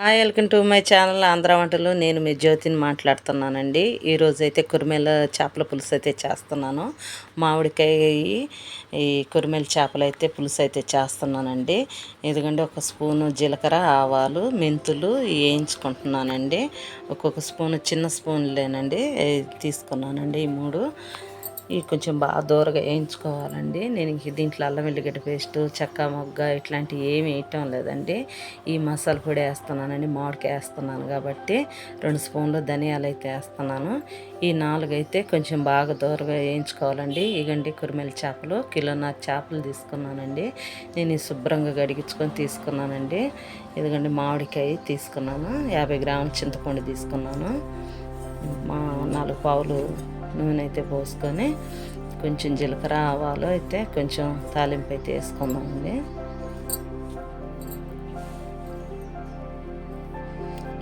Hi, welcome to my channel Andhra వంటలు. నేను మీ జ్యోతిని మాట్లాడుతున్నానండి. ఈరోజు అయితే కురిమెల చేపల పులుసు అయితే చేస్తున్నాను. మామిడికాయ ఈ కురిమెల చేపలు అయితే పులుసు అయితే చేస్తున్నానండి. ఎందుకంటే ఒక స్పూను జీలకర్ర, ఆవాలు, మెంతులు వేయించుకుంటున్నానండి. ఒక్కొక్క స్పూను చిన్న స్పూన్లేనండి తీసుకున్నానండి. ఈ మూడు ఇవి కొంచెం బాగా దూరగా వేయించుకోవాలండి. నేను ఇంక దీంట్లో అల్లం వెల్లిగడ్డ పేస్టు, చెక్క మొగ్గ ఇట్లాంటివి ఏమి వేయటం లేదండి. ఈ మసాలా పొడి వేస్తున్నానండి. మామిడికాయ వేస్తున్నాను కాబట్టి 2 స్పూన్లు ధనియాలు అయితే వేస్తున్నాను. ఈ 4 అయితే కొంచెం బాగా దూరగా వేయించుకోవాలండి. ఇగండి కురిమెల చేపలు, కిలోన్నర చేపలు తీసుకున్నానండి. నేను ఈ శుభ్రంగా గడిగించుకొని తీసుకున్నానండి. ఇదిగండి మామిడికాయ తీసుకున్నాను. 50 గ్రాముల చింతపండు తీసుకున్నాను. 4 పావులు నూనె అయితే పోసుకొని కొంచెం జీలకర్ర, ఆవాలు అయితే కొంచెం తాలింపు అయితే వేసుకుందామండి.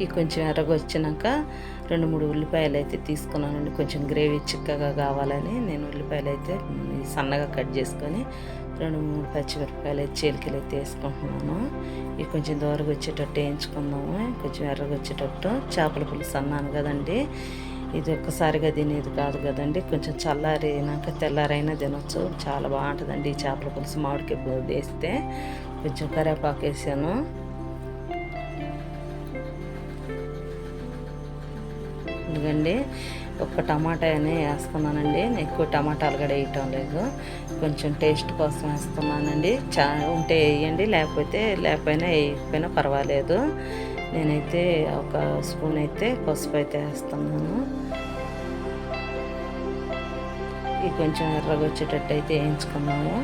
ఈ కొంచెం ఎర్రగొచ్చినాక 2-3 ఉల్లిపాయలు అయితే తీసుకున్నానండి. కొంచెం గ్రేవీ చిక్కగా కావాలని నేను ఉల్లిపాయలు అయితే సన్నగా కట్ చేసుకొని 2-3 పచ్చిమిరపకాయలు అయితే చీలికలు అయితే వేసుకుంటున్నాను. ఇవి కొంచెం దూరగా వచ్చేటట్టు వేయించుకుందాము. కొంచెం ఎర్రగా వచ్చేటట్టు. చేపల పులుసు అన్నాను కదండి, ఇది ఒక్కసారిగా తినేది కాదు కదండి. కొంచెం చల్లారినాక తెల్లారైనా తినొచ్చు. చాలా బాగుంటుందండి ఈ చేపల పులుసు. మామిడికాయ వేస్తే కొంచెం కరివేపాకు వేసాను. ఎందుకండి ఒక్క టమాటా అనే వేస్తున్నానండి. నేను ఎక్కువ టమాటాలు కూడా వేయటం లేదు. కొంచెం టేస్ట్ కోసం వేస్తున్నానండి. ఉంటే వేయండి, లేకపోయినా వేయకపోయినా పర్వాలేదు. నేనైతే ఒక స్పూన్ అయితే పసుపు అయితే వేస్తున్నాను. ఇవి కొంచెం ఎర్రగా వచ్చేటట్టు అయితే వేయించుకున్నాము.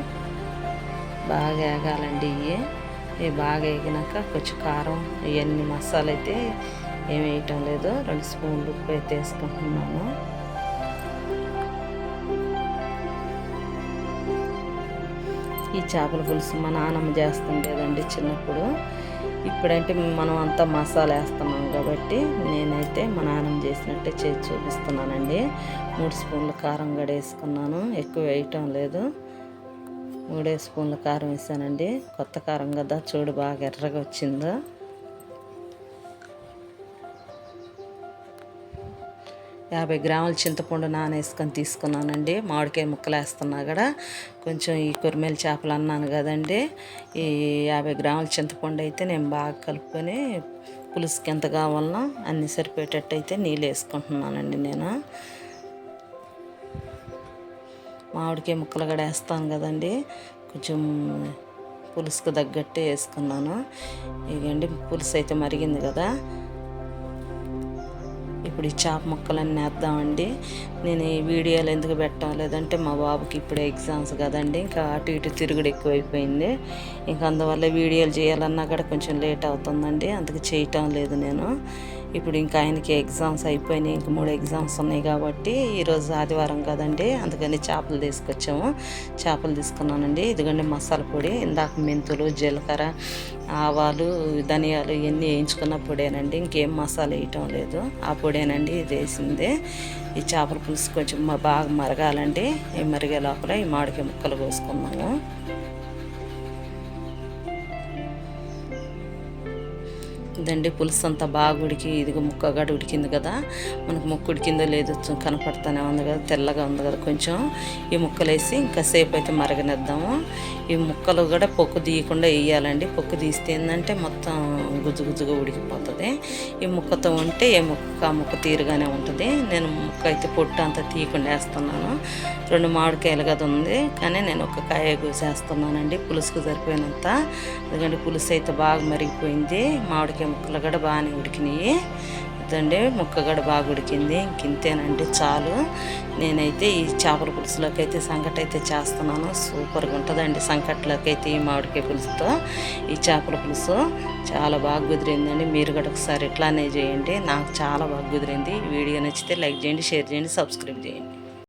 బాగా వేగాలండి. ఇవి బాగా వేగినాక కొంచెం కారం ఇవన్నీ మసాలా అయితే ఏమి వేయటం లేదు. 2 స్పూన్లు ఉప్పు అయితే వేసుకుంటున్నాను. ఈ చేపల పులుసు మా నాన్నమ్మ చేస్తుండేదండి చిన్నప్పుడు. ఇప్పుడంటే మనం అంతా మసాలా వేస్తున్నాం కాబట్టి నేనైతే మా నాన్నమ్మ చేసినట్టే చేసి చూపిస్తున్నానండి. 3 స్పూన్ల కారం కూడా వేసుకున్నాను. ఎక్కువ వేయటం లేదు. 3 స్పూన్ల కారం వేసానండి. కొత్త కారం కదా, చూడు బాగా ఎర్రగా వచ్చిందో. యాభై గ్రాముల చింతపండు నానేసుకొని తీసుకున్నానండి. మామిడికాయ ముక్కలు వేస్తున్నా కూడా కొంచెం ఈ కురిమెల చేపలు అన్నాను కదండి, ఈ 50 గ్రాముల చింతపండు అయితే నేను బాగా కలుపుకొని పులుసుకి ఎంత కావాలనో అన్ని సరిపోయేటట్టు అయితే నీళ్ళు వేసుకుంటున్నానండి. నేను మామిడికాయ ముక్కలు కూడా వేస్తాను కదండి, కొంచెం పులుసుకు తగ్గట్టే వేసుకున్నాను. ఇదండి పులుసు అయితే మరిగింది కదా. ఇప్పుడు ఈ చేప ముక్కలన్నీ వేద్దామండి. నేను ఈ వీడియోలు ఎందుకు పెట్టడం లేదంటే మా బాబుకి ఇప్పుడే ఎగ్జామ్స్ కదండి, ఇంకా అటు ఇటు తిరుగుడు ఎక్కువైపోయింది. ఇంకా అందువల్ల వీడియోలు చేయాలన్నా కూడా కొంచెం లేట్ అవుతుందండి, అందుకు చేయటం లేదు నేను. ఇప్పుడు ఇంకా ఆయనకి ఎగ్జామ్స్ అయిపోయినాయి. ఇంక 3 ఎగ్జామ్స్ ఉన్నాయి కాబట్టి ఈరోజు ఆదివారం కదండి, అందుకని చేపలు తీసుకున్నానండి. ఇదిగోండి మసాలా పొడి. ఇందాక మెంతులు, జీలకర్ర, ఆవాలు, ధనియాలు ఇవన్నీ వేయించుకున్న పొడేనండి. ఇంకేం మసాలా వేయటం లేదు. ఆ పొడేనండి ఇది వేసింది. ఈ చేపల పులుసు కొంచెం బాగా మరగాలండి. ఈ మరిగే లోపల ఈ మామిడికాయ ముక్కలు కోసుకున్నాము. ఇదండి పులుసు అంతా బాగా ఉడికి ఇదిగో ముక్క కూడా ఉడికింది కదా. మనకు ముక్క ఉడికిందో లేదో కనపడుతూనే ఉంది కదా, తెల్లగా ఉంది కదా. కొంచెం ఈ ముక్కలు వేసి ఇంకా సేపు అయితే మరగనిద్దాము. ఈ ముక్కలు కూడా పొక్కు తీయకుండా వేయాలండి. పొక్కు తీస్తే ఏంటంటే మొత్తం గుజ్జుగా ఉడికిపోతుంది. ఈ ముక్కతో ఉంటే ఏ ముక్క తీరుగానే ఉంటుంది. నేను ముక్క అయితే పొట్టు అంతా తీయకుండా వేస్తున్నాను. 2 మామిడికాయలు కదా ఉంది, కానీ నేను ఒక కాయ కోసేస్తున్నానండి పులుసుకు సరిపోయినంత. ఎందుకంటే పులుసు అయితే బాగా మరిగిపోయింది. మామిడికాయ ముక్కలు కూడా బాగానే ఉడికినాయి. ఇదండి ముక్క కూడా బాగా ఉడికింది. ఇంతేనండి చాలు. నేనైతే ఈ చేపల పులుసులోకి అయితే సంకట అయితే చేస్తున్నాను. సూపర్గా ఉంటుందండి సంకట్లోకి అయితే ఈ మామిడికాయ పులుసుతో. ఈ చేపల పులుసు చాలా బాగా కుదిరిందండి. మీరు కూడా ఒకసారి ఇట్లానే చేయండి. నాకు చాలా బాగా కుదిరింది. వీడియో నచ్చితే లైక్ చేయండి, షేర్ చేయండి, సబ్స్క్రైబ్ చేయండి.